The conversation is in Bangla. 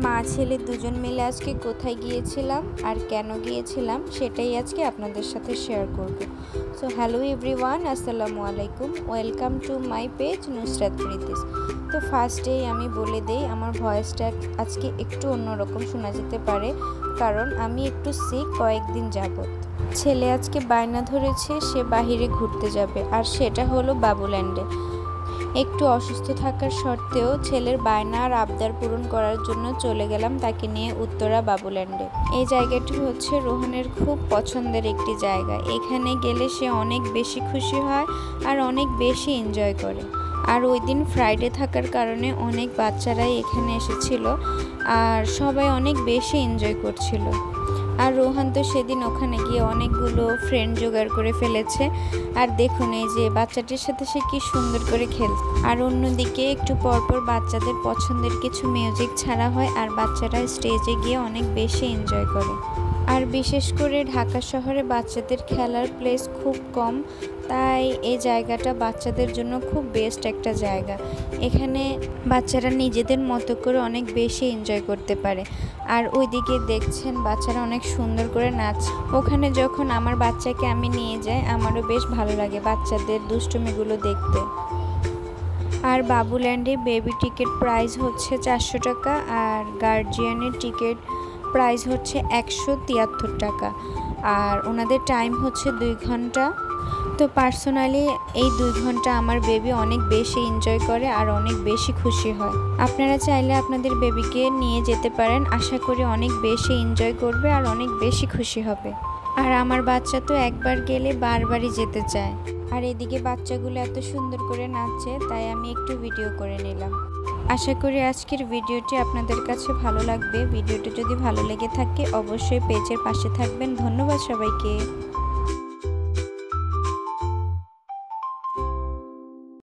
মা ছেলে দুজন মিলে আজকে কোথায় গিয়েছিলাম আর কেন গিয়েছিলাম সেটাই আজকে আপনাদের সাথে শেয়ার করব। সো হ্যালো এভরিওয়ান, আসসালামু আলাইকুম, welcome to my page Nusrat Preeti's. তো ফার্স্টেই আমি বলে দেই আমার ভয়েসটা আজকে একটু অন্যরকম শোনা যেতে পারে, কারণ আমি একটু সিক কয়েকদিন যাবত। ছেলে আজকে বায়না ধরেছে সে বাহিরে ঘুরতে যাবে, আর সেটা হলো বাবুল্যান্ডে। একটু অসুস্থ থাকার সত্ত্বেও ছেলের বায়না আর আবদার পূরণ করার জন্য চলে গেলাম তাকে নিয়ে উত্তরা বাবুল্যান্ডে। এই জায়গাটি হচ্ছে রোহনের খুব পছন্দের একটি জায়গা। এখানে গেলে সে অনেক বেশি খুশি হয় আর অনেক বেশি এনজয় করে। আর ওই দিন ফ্রাইডে থাকার কারণে অনেক বাচ্চারাই এখানে এসেছিল আর সবাই অনেক বেশি এনজয় করছিল। আর রোহান তো সেদিন ওখানে গিয়ে অনেকগুলো ফ্রেন্ড জোগাড় করে ফেলেছে। আর দেখুন এই যে বাচ্চাটির সাথে সে কি সুন্দর করে খেলছে। আর অন্যদিকে একটু পরপর বাচ্চাদের পছন্দের কিছু মিউজিক ছাড়া হয় আর বাচ্চারা স্টেজে গিয়ে অনেক বেশি এনজয় করে। আর বিশেষ করে ঢাকা শহরে বাচ্চাদের খেলার প্লেস খুব কম, তাই এই জায়গাটা বাচ্চাদের জন্য খুব বেস্ট একটা জায়গা। এখানে বাচ্চারা নিজেদের মতো করে অনেক বেশি এনজয় করতে পারে। আর ওইদিকে দেখছেন বাচ্চারা অনেক সুন্দর করে নাচ। ওখানে যখন আমার বাচ্চাকে আমি নিয়ে যাই আমারও বেশ ভালো লাগে বাচ্চাদের দুষ্টুমিগুলো দেখতে। আর বাবুল্যান্ডে বেবি টিকিট প্রাইস হচ্ছে 400 টাকা আর গার্জিয়ানের টিকিট প্রাইস হচ্ছে 173 টাকা। আর ওনাদের টাইম হচ্ছে 2 ঘন্টা। তো পার্সোনালি এই 2 ঘন্টা আমার বেবি অনেক বেশি এনজয় করে আর অনেক বেশি খুশি হয়। আপনারা চাইলে আপনাদের বেবিকে নিয়ে যেতে পারেন, আশা করি অনেক বেশি এনজয় করবে আর অনেক বেশি খুশি হবে। আর আমার বাচ্চা তো একবার গেলে বারবারই যেতে চায়। আর এদিকে বাচ্চাগুলো এত সুন্দর করে নাচছে, তাই আমি একটু ভিডিও করে নিলাম। আশা করি আজকের ভিডিওটি আপনাদের কাছে ভালো লাগবে। ভিডিওটি যদি ভালো লেগে থাকে অবশ্যই পেজের পাশে থাকবেন। ধন্যবাদ সবাইকে।